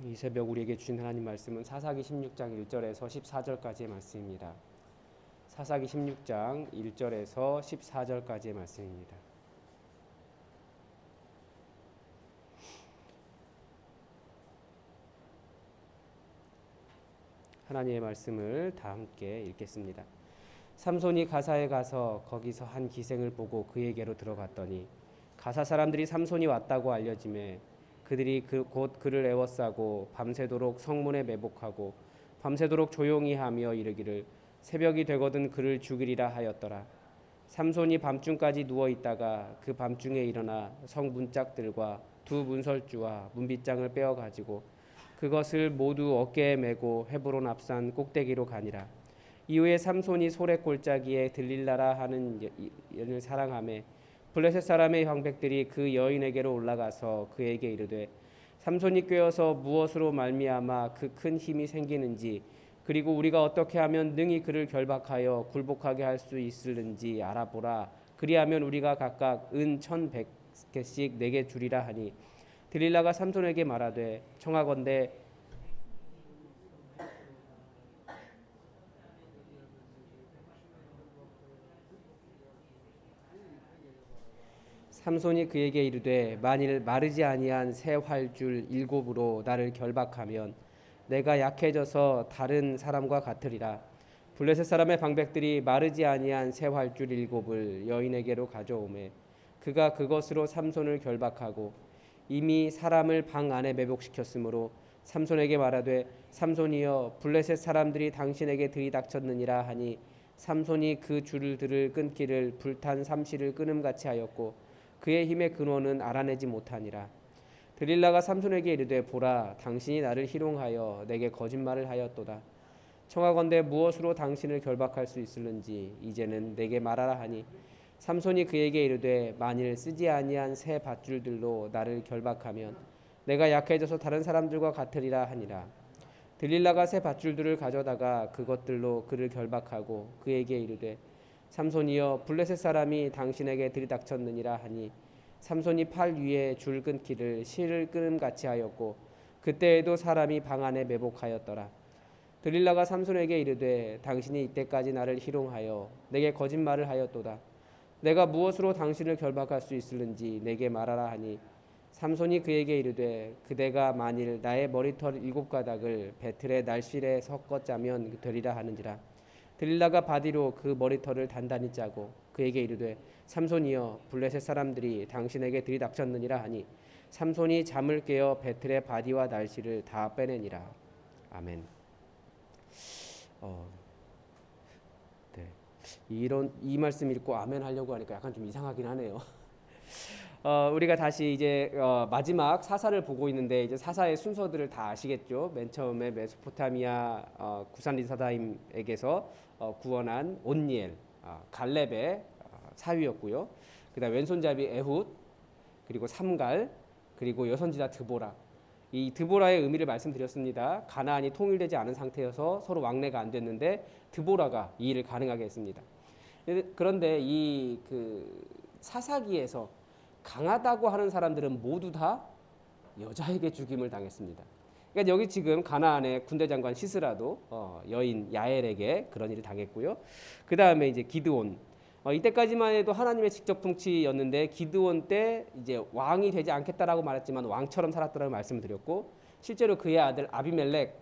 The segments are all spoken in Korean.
이 새벽 우리에게 주신 하나님 말씀은 사사기 16장 1절에서 14절까지의 말씀입니다. 사사기 16장 1절에서 14절까지의 말씀입니다. 하나님의 말씀을 다 함께 읽겠습니다. 삼손이 가사에 가서 거기서 한 기생을 보고 그에게로 들어갔더니 가사 사람들이 삼손이 왔다고 알려지매 그들이 곧 그를 에워싸고 밤새도록 성문에 매복하고 밤새도록 조용히 하며 이르기를 새벽이 되거든 그를 죽이리라 하였더라. 삼손이 밤중까지 누워 있다가 그 밤중에 일어나 성 문짝들과 두 문설주와 문빗장을 빼어 가지고 그것을 모두 어깨에 메고 헤브론 앞산 꼭대기로 가니라. 이후에 삼손이 소래 골짜기에 들릴라라 하는 여인을 사랑하며 블레셋 사람의 방백들이 그 여인에게로 올라가서 그에게 이르되 삼손이 꾀어서 무엇으로 말미암아 그 큰 힘이 생기는지 그리고 우리가 어떻게 하면 능히 그를 결박하여 굴복하게 할 수 있을는지 알아보라. 그리하면 우리가 각각 은 1,100개씩 내게 주리라 하니 들릴라가 삼손에게 말하되 청하건대 삼손이 그에게 이르되 만일 마르지 아니한 새 활줄 7으로 나를 결박하면 내가 약해져서 다른 사람과 같으리라. 블레셋 사람의 방백들이 마르지 아니한 새 활줄 7을 여인에게로 가져오매 그가 그것으로 삼손을 결박하고 이미 사람을 방 안에 매복시켰으므로 삼손에게 말하되 삼손이여 블레셋 사람들이 당신에게 들이닥쳤느니라 하니 삼손이 그 줄들을 끊기를 불탄 삼시를 끊음같이 하였고 그의 힘의 근원은 알아내지 못하니라. 들릴라가 삼손에게 이르되 보라 당신이 나를 희롱하여 내게 거짓말을 하였도다. 청하건대 무엇으로 당신을 결박할 수 있을는지 이제는 내게 말하라 하니 삼손이 그에게 이르되 만일 쓰지 아니한 새 밧줄들로 나를 결박하면 내가 약해져서 다른 사람들과 같으리라 하니라. 들릴라가 새 밧줄들을 가져다가 그것들로 그를 결박하고 그에게 이르되 삼손이여 블레셋 사람이 당신에게 들이닥쳤느니라 하니 삼손이 팔 위에 줄 끊기를 실을 끊음같이 하였고 그때에도 사람이 방 안에 매복하였더라. 들릴라가 삼손에게 이르되 당신이 이때까지 나를 희롱하여 내게 거짓말을 하였도다. 내가 무엇으로 당신을 결박할 수 있을는지 내게 말하라 하니 삼손이 그에게 이르되 그대가 만일 나의 머리털 7가닥을 배틀의 날실에 섞어 짜면 되리라 하는지라. 들릴라가 바디로 그 머리털을 단단히 짜고 그에게 이르되 삼손이여 블레셋 사람들이 당신에게 들이닥쳤느니라 하니 삼손이 잠을 깨어 배틀의 바디와 날씨를 다 빼내니라. 아멘. 네. 이 말씀 읽고 아멘 하려고 하니까 약간 좀 이상하긴 하네요. 우리가 다시 이제 마지막 사사를 보고 있는데 이제 사사의 순서들을 다 아시겠죠? 맨 처음에 메소포타미아 구산리사다임에게서 구원한 온니엘, 갈렙의 사위였고요. 그다음 왼손잡이 에훗, 그리고 삼갈, 그리고 여선지자 드보라. 이 드보라의 의미를 말씀드렸습니다. 가나안이 통일되지 않은 상태여서 서로 왕래가 안 됐는데 드보라가 이 일을 가능하게 했습니다. 그런데 이 사사기에서 강하다고 하는 사람들은 모두 다 여자에게 죽임을 당했습니다. 그러니까 여기 지금 가나안의 군대 장관 시스라도 여인 야엘에게 그런 일을 당했고요. 그 다음에 이제 기드온. 이때까지만 해도 하나님의 직접 통치였는데 기드온 때 이제 왕이 되지 않겠다라고 말했지만 왕처럼 살았다라고 말씀을 드렸고 실제로 그의 아들 아비멜렉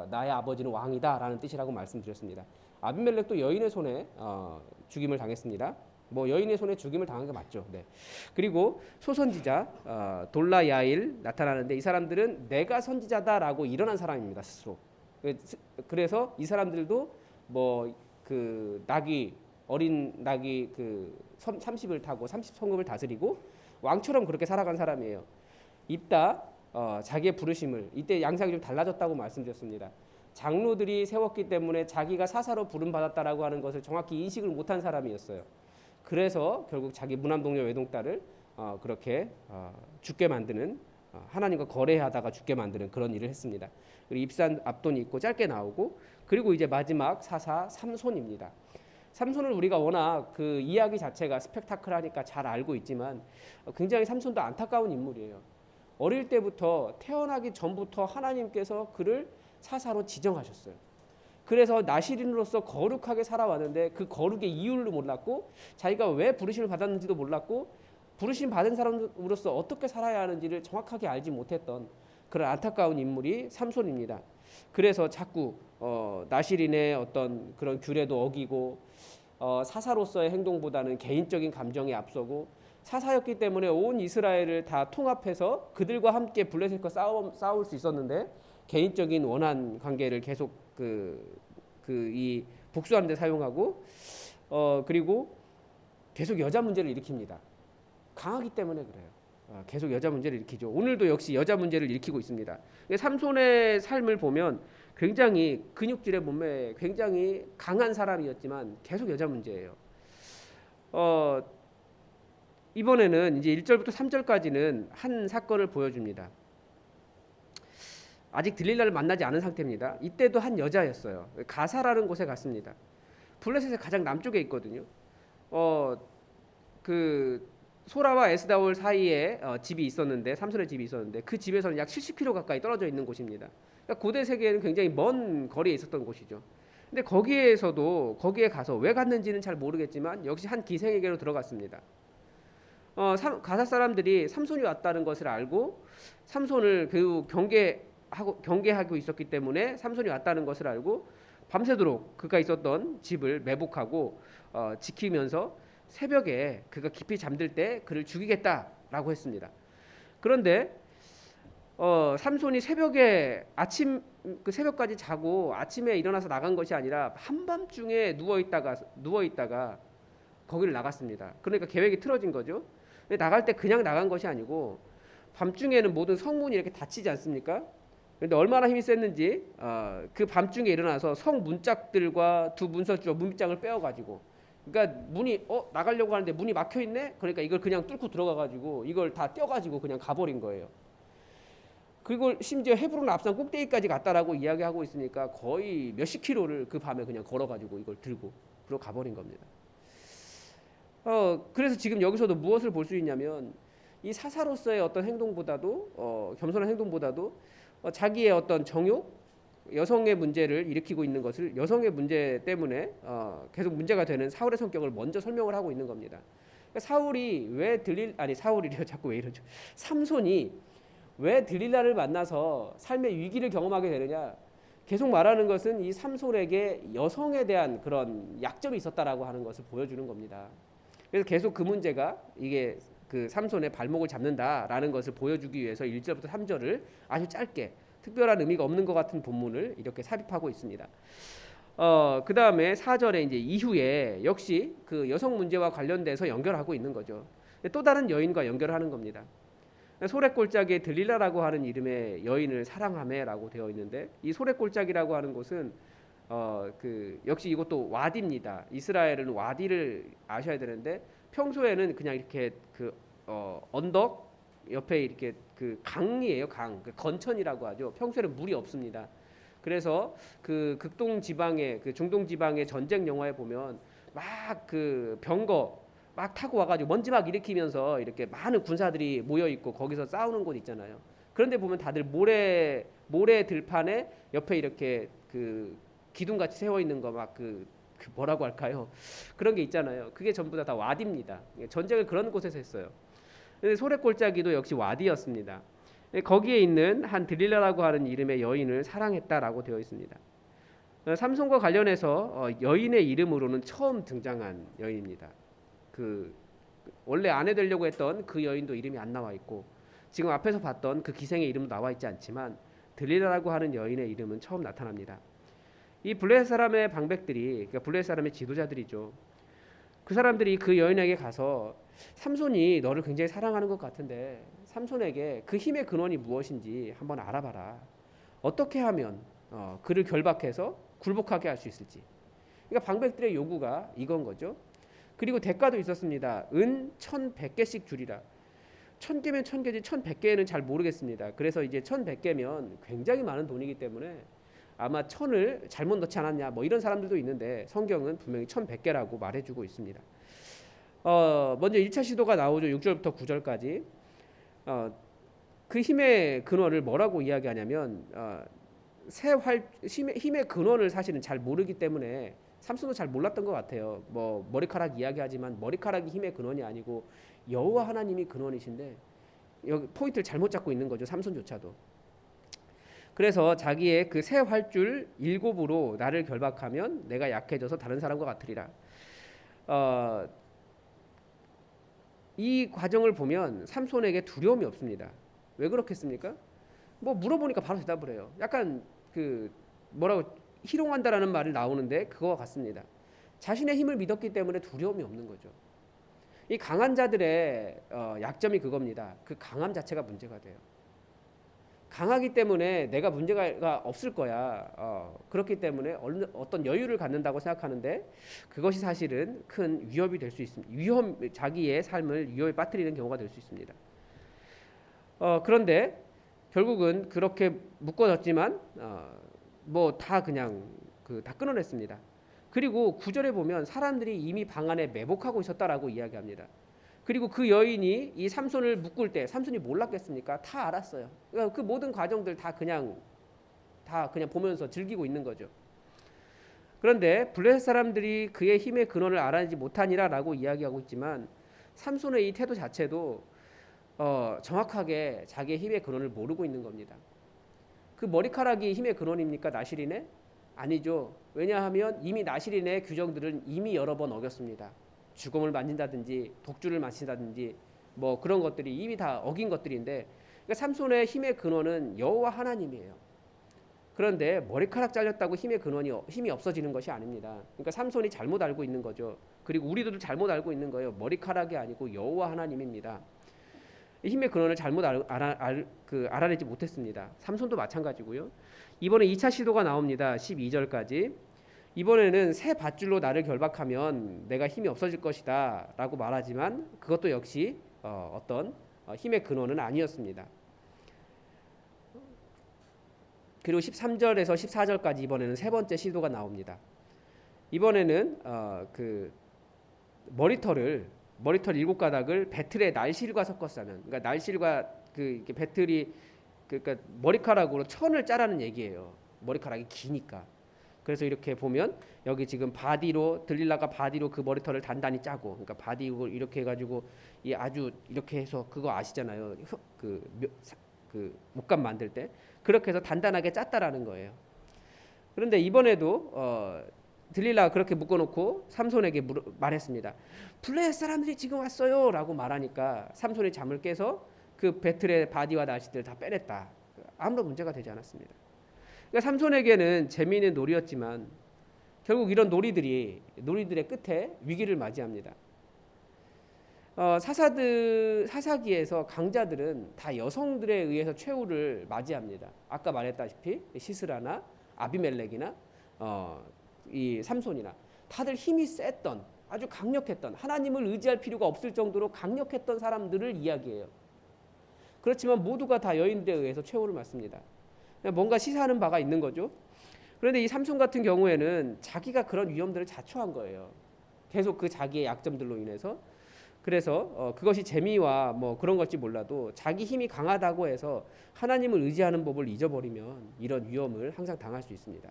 나의 아버지는 왕이다라는 뜻이라고 말씀드렸습니다. 아비멜렉도 여인의 손에 죽임을 당했습니다. 뭐 여인의 손에 죽임을 당한 게 맞죠. 네. 그리고 소선지자 돌라 야일 나타나는데 이 사람들은 내가 선지자다라고 일어난 사람입니다 스스로. 그래서 이 사람들도 뭐 그 어린 낙이 그 30을 타고 30성읍을 다스리고 왕처럼 그렇게 살아간 사람이에요. 입다 자기의 부르심을 이때 양상이 좀 달라졌다고 말씀드렸습니다. 장로들이 세웠기 때문에 자기가 사사로 부름 받았다라고 하는 것을 정확히 인식을 못한 사람이었어요. 그래서 결국 자기 무남동녀 외동딸을 그렇게 죽게 만드는 하나님과 거래하다가 죽게 만드는 그런 일을 했습니다. 그리고 입산 압돈이 있고 짧게 나오고 그리고 이제 마지막 사사 삼손입니다. 삼손을 우리가 워낙 그 이야기 자체가 스펙타클하니까 잘 알고 있지만 굉장히 삼손도 안타까운 인물이에요. 어릴 때부터 태어나기 전부터 하나님께서 그를 사사로 지정하셨어요. 그래서 나시린으로서 거룩하게 살아왔는데 그 거룩의 이유를 몰랐고 자기가 왜 부르심을 받았는지도 몰랐고 부르심 받은 사람으로서 어떻게 살아야 하는지를 정확하게 알지 못했던 그런 안타까운 인물이 삼손입니다. 그래서 자꾸 나시린의 어떤 그런 규례도 어기고 사사로서의 행동보다는 개인적인 감정에 앞서고 사사였기 때문에 온 이스라엘을 다 통합해서 그들과 함께 블레셋과 싸울 수 있었는데 개인적인 원한 관계를 계속 이 복수하는 데 사용하고 그리고 계속 여자 문제를 일으킵니다. 강하기 때문에 그래요. 계속 여자 문제를 일으키죠. 오늘도 역시 여자 문제를 일으키고 있습니다. 삼손의 삶을 보면 굉장히 근육질의 몸에 굉장히 강한 사람이었지만 계속 여자 문제예요. 이번에는 이제 1절부터 3절까지는 한 사건을 보여줍니다. 아직 들릴라를 만나지 않은 상태입니다. 이때도 한 여자였어요. 가사라는 곳에 갔습니다. 블레셋의 가장 남쪽에 있거든요. 그 소라와 에스다올 사이에 집이 있었는데 삼손의 집이 있었는데 그 집에서는 약 70km 가까이 떨어져 있는 곳입니다. 그러니까 고대 세계에는 굉장히 먼 거리에 있었던 곳이죠. 근데 거기에 가서 왜 갔는지는 잘 모르겠지만 역시 한 기생에게로 들어갔습니다. 가사 사람들이 삼손이 왔다는 것을 알고 삼손을 그 경계하고 있었기 때문에 삼손이 왔다는 것을 알고 밤새도록 그가 있었던 집을 매복하고 지키면서 새벽에 그가 깊이 잠들 때 그를 죽이겠다라고 했습니다. 그런데 삼손이 새벽까지 자고 아침에 일어나서 나간 것이 아니라 한밤중에 누워 있다가 거기를 나갔습니다. 그러니까 계획이 틀어진 거죠. 나갈 때 그냥 나간 것이 아니고 밤중에는 모든 성문이 이렇게 닫히지 않습니까? 그런데 얼마나 힘이 셌는지 그 밤중에 일어나서 성 문짝들과 두 문설주와 문빗장을 빼어가지고 그러니까 문이 나가려고 하는데 문이 막혀 있네. 그러니까 이걸 그냥 뚫고 들어가가지고 이걸 다 떼어가지고 그냥 가버린 거예요. 그리고 심지어 헤브론 앞산 꼭대기까지 갔다라고 이야기하고 있으니까 거의 몇십 킬로를 그 밤에 그냥 걸어가지고 이걸 들고 가버린 겁니다. 그래서 지금 여기서도 무엇을 볼 수 있냐면 이 사사로서의 어떤 행동보다도 겸손한 행동보다도 자기의 어떤 정욕, 여성의 문제를 일으키고 있는 것을 여성의 문제 때문에 계속 문제가 되는 사울의 성격을 먼저 설명을 하고 있는 겁니다. 그러니까 삼손이 왜 들릴라를 만나서 삶의 위기를 경험하게 되느냐? 계속 말하는 것은 이 삼손에게 여성에 대한 그런 약점이 있었다라고 하는 것을 보여주는 겁니다. 그래서 계속 그 문제가 이게 그 삼손의 발목을 잡는다라는 것을 보여주기 위해서 1절부터 3절을 아주 짧게 특별한 의미가 없는 것 같은 본문을 이렇게 삽입하고 있습니다. 그 다음에 4절에 이제 이후에 역시 그 여성 문제와 관련돼서 연결하고 있는 거죠. 또 다른 여인과 연결하는 겁니다. 소래골짜기에 들릴라라고 하는 이름의 여인을 사랑하매라고 되어 있는데 이 소래골짜기라고 하는 곳은 역시 이것도 와디입니다. 이스라엘은 와디를 아셔야 되는데 평소에는 그냥 이렇게 언덕 옆에 이렇게 그 강이에요. 그 건천이라고 하죠. 평소에는 물이 없습니다. 그래서 그 극동 지방의 그 중동 지방의 전쟁 영화에 보면 막 그 병거 막 타고 와가지고 먼지 막 일으키면서 이렇게 많은 군사들이 모여 있고 거기서 싸우는 곳 있잖아요. 그런데 보면 다들 모래 들판에 옆에 이렇게 그 기둥같이 세워 있는 거 막 뭐라고 할까요? 그런 게 있잖아요. 그게 전부 다 와디입니다. 전쟁을 그런 곳에서 했어요. 근데 소래골짜기도 역시 와디였습니다. 거기에 있는 한 들릴라라고 하는 이름의 여인을 사랑했다라고 되어 있습니다. 삼손과 관련해서 여인의 이름으로는 처음 등장한 여인입니다. 원래 아내 되려고 했던 그 여인도 이름이 안 나와 있고 지금 앞에서 봤던 그 기생의 이름도 나와 있지 않지만 들릴라라고 하는 여인의 이름은 처음 나타납니다. 이 블레셋 사람의 방백들이 그러니까 블레셋 사람의 지도자들이죠. 그 사람들이 그 여인에게 가서 삼손이 너를 굉장히 사랑하는 것 같은데 삼손에게 그 힘의 근원이 무엇인지 한번 알아봐라. 어떻게 하면 그를 결박해서 굴복하게 할 수 있을지. 그러니까 방백들의 요구가 이건 거죠. 그리고 대가도 있었습니다. 은 1,100개씩 주리라. 1,000개면 1,000개지 1,100개는 잘 모르겠습니다. 그래서 이제 1,100개면 굉장히 많은 돈이기 때문에 아마 1,000을 잘못 넣지 않았냐 뭐 이런 사람들도 있는데 성경은 분명히 1,100개라고 말해주고 있습니다. 먼저 1차 시도가 나오죠. 6절부터 9절까지. 그 힘의 근원을 뭐라고 이야기하냐면 힘의 근원을 사실은 잘 모르기 때문에 삼손도 잘 몰랐던 것 같아요. 뭐 머리카락 이야기하지만 머리카락이 힘의 근원이 아니고 여호와 하나님이 근원이신데 여기 포인트를 잘못 잡고 있는 거죠. 삼손조차도. 그래서 자기의 그 새 활줄 일곱으로 나를 결박하면 내가 약해져서 다른 사람과 같으리라. 이 과정을 보면 삼손에게 두려움이 없습니다. 왜 그렇겠습니까? 뭐 물어보니까 바로 대답을 해요. 약간 그 뭐라고 희롱한다라는 말이 나오는데 그거와 같습니다. 자신의 힘을 믿었기 때문에 두려움이 없는 거죠. 이 강한 자들의 약점이 그겁니다. 그 강함 자체가 문제가 돼요. 강하기 때문에 내가 문제가 없을 거야. 그렇기 때문에 어떤 여유를 갖는다고 생각하는데 그것이 사실은 큰 위협이 될 수 있습니다. 자기의 삶을 위협에 빠뜨리는 경우가 될 수 있습니다. 그런데 결국은 그렇게 묶어졌지만 뭐 다 그냥 다 끊어냈습니다. 그리고 9절에 보면 사람들이 이미 방 안에 매복하고 있었다라고 이야기합니다. 그리고 그 여인이 이 삼손을 묶을 때 삼손이 몰랐겠습니까? 다 알았어요. 그러니까 그 모든 과정들 다 그냥 보면서 즐기고 있는 거죠. 그런데 블레셋 사람들이 그의 힘의 근원을 알아내지 못하니라라고 이야기하고 있지만 삼손의 이 태도 자체도 정확하게 자기의 힘의 근원을 모르고 있는 겁니다. 그 머리카락이 힘의 근원입니까? 나실인의? 아니죠. 왜냐하면 이미 나실인의 규정들은 이미 여러 번 어겼습니다. 주검을 만진다든지 독주를 마신다든지 뭐 그런 것들이 이미 다 어긴 것들인데, 그러니까 삼손의 힘의 근원은 여호와 하나님이에요. 그런데 머리카락 잘렸다고 힘이 없어지는 것이 아닙니다. 그러니까 삼손이 잘못 알고 있는 거죠. 그리고 우리도 잘못 알고 있는 거예요. 머리카락이 아니고 여호와 하나님입니다. 힘의 근원을 잘못 알아내지 못했습니다. 삼손도 마찬가지고요. 이번에 2차 시도가 나옵니다. 12절까지. 이번에는 새 밧줄로 나를 결박하면 내가 힘이 없어질 것이다 라고 말하지만 그것도 역시 어떤 힘의 근원은 아니었습니다. 그리고 13절에서 14절까지 이번에는 세 번째 시도가 나옵니다. 이번에는 그 머리털 7가닥을 배틀에 날실과 섞었다면, 그러니까 날실과 이렇게 배틀이 그러니까 머리카락으로 천을 짜라는 얘기예요. 머리카락이 기니까. 그래서 이렇게 보면 여기 지금 들릴라가 바디로 그 머리털을 단단히 짜고, 그러니까 바디 이렇게 해가지고 아주 이렇게 해서 그거 아시잖아요. 그 목감 만들 때 그렇게 해서 단단하게 짰다라는 거예요. 그런데 이번에도 들릴라가 그렇게 묶어놓고 삼손에게 말했습니다. 블레셋 사람들이 지금 왔어요라고 말하니까 삼손이 잠을 깨서 그 배틀의 바디와 날씨들을 다 빼냈다. 아무런 문제가 되지 않았습니다. 그러니까 삼손에게는 재미있는 놀이였지만 결국 이런 놀이들의 끝에 위기를 맞이합니다. 사사기에서 강자들은 다 여성들에 의해서 최후를 맞이합니다. 아까 말했다시피 시스라나 아비멜렉이나 이 삼손이나 다들 힘이 셌던, 아주 강력했던, 하나님을 의지할 필요가 없을 정도로 강력했던 사람들을 이야기해요. 그렇지만 모두가 다 여인들에 의해서 최후를 맞습니다. 뭔가 시사하는 바가 있는 거죠. 그런데 이 삼손 같은 경우에는 자기가 그런 위험들을 자초한 거예요. 계속 그 자기의 약점들로 인해서. 그래서 그것이 재미와 뭐 그런 것일지 몰라도 자기 힘이 강하다고 해서 하나님을 의지하는 법을 잊어버리면 이런 위험을 항상 당할 수 있습니다.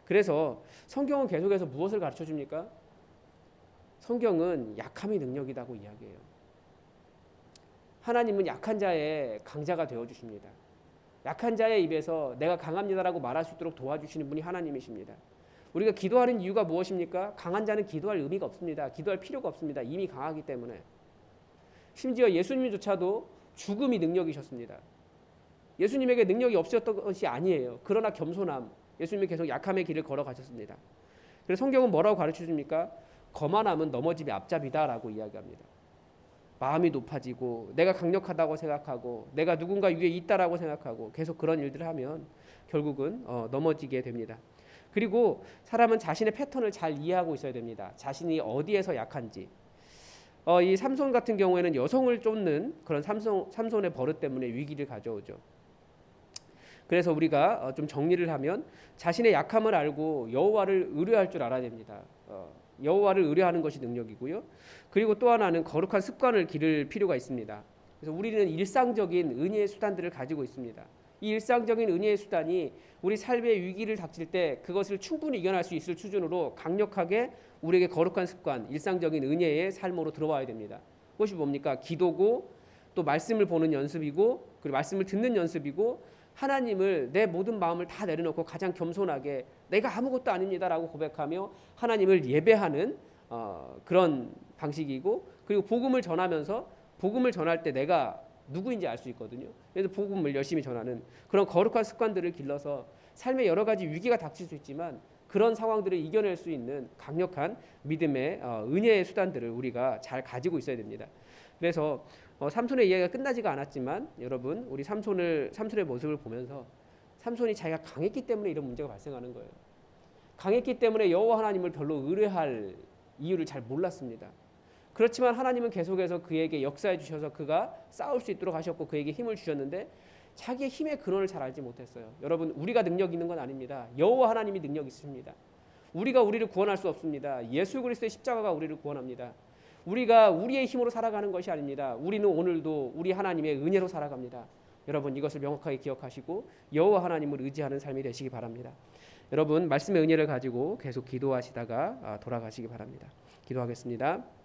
그래서 성경은 계속해서 무엇을 가르쳐 줍니까? 성경은 약함이 능력이라고 이야기해요. 하나님은 약한 자의 강자가 되어주십니다. 약한 자의 입에서 내가 강합니다라고 말할 수 있도록 도와주시는 분이 하나님이십니다. 우리가 기도하는 이유가 무엇입니까? 강한 자는 기도할 의미가 없습니다. 기도할 필요가 없습니다. 이미 강하기 때문에. 심지어 예수님조차도 죽음이 능력이셨습니다. 예수님에게 능력이 없었던 것이 아니에요. 그러나 겸손함, 예수님이 계속 약함의 길을 걸어가셨습니다. 그래서 성경은 뭐라고 가르쳐줍니까? 거만함은 넘어짐의 앞잡이다라고 이야기합니다. 마음이 높아지고 내가 강력하다고 생각하고 내가 누군가 위에 있다라고 생각하고 계속 그런 일들을 하면 결국은 넘어지게 됩니다. 그리고 사람은 자신의 패턴을 잘 이해하고 있어야 됩니다. 자신이 어디에서 약한지. 이 삼손 같은 경우에는 여성을 쫓는 그런 삼손의 버릇 때문에 위기를 가져오죠. 그래서 우리가 좀 정리를 하면 자신의 약함을 알고 여호와를 의뢰할 줄 알아야 됩니다. 여호와를 의뢰하는 것이 능력이고요. 그리고 또 하나는 거룩한 습관을 기를 필요가 있습니다. 그래서 우리는 일상적인 은혜의 수단들을 가지고 있습니다. 이 일상적인 은혜의 수단이 우리 삶의 위기를 닥칠 때 그것을 충분히 이겨낼 수 있을 수준으로 강력하게 우리에게 거룩한 습관, 일상적인 은혜의 삶으로 들어와야 됩니다. 그것이 뭡니까? 기도고 또 말씀을 보는 연습이고 그리고 말씀을 듣는 연습이고 하나님을 내 모든 마음을 다 내려놓고 가장 겸손하게 내가 아무것도 아닙니다라고 고백하며 하나님을 예배하는 그런 방식이고 그리고 복음을 전하면서 복음을 전할 때 내가 누구인지 알 수 있거든요. 그래서 복음을 열심히 전하는 그런 거룩한 습관들을 길러서 삶의 여러 가지 위기가 닥칠 수 있지만 그런 상황들을 이겨낼 수 있는 강력한 믿음의 은혜의 수단들을 우리가 잘 가지고 있어야 됩니다. 그래서 삼손의 이야기가 끝나지가 않았지만 여러분 우리 삼손의 모습을 보면서 삼손이 자기가 강했기 때문에 이런 문제가 발생하는 거예요. 강했기 때문에 여호와 하나님을 별로 의뢰할 이유를 잘 몰랐습니다. 그렇지만 하나님은 계속해서 그에게 역사해 주셔서 그가 싸울 수 있도록 하셨고 그에게 힘을 주셨는데 자기의 힘의 근원을 잘 알지 못했어요. 여러분 우리가 능력 있는 건 아닙니다. 여호와 하나님이 능력 있습니다. 우리가 우리를 구원할 수 없습니다. 예수 그리스도의 십자가가 우리를 구원합니다. 우리가 우리의 힘으로 살아가는 것이 아닙니다. 우리는 오늘도 우리 하나님의 은혜로 살아갑니다. 여러분 이것을 명확하게 기억하시고 여호와 하나님을 의지하는 삶이 되시기 바랍니다. 여러분 말씀의 은혜를 가지고 계속 기도하시다가 돌아가시기 바랍니다. 기도하겠습니다.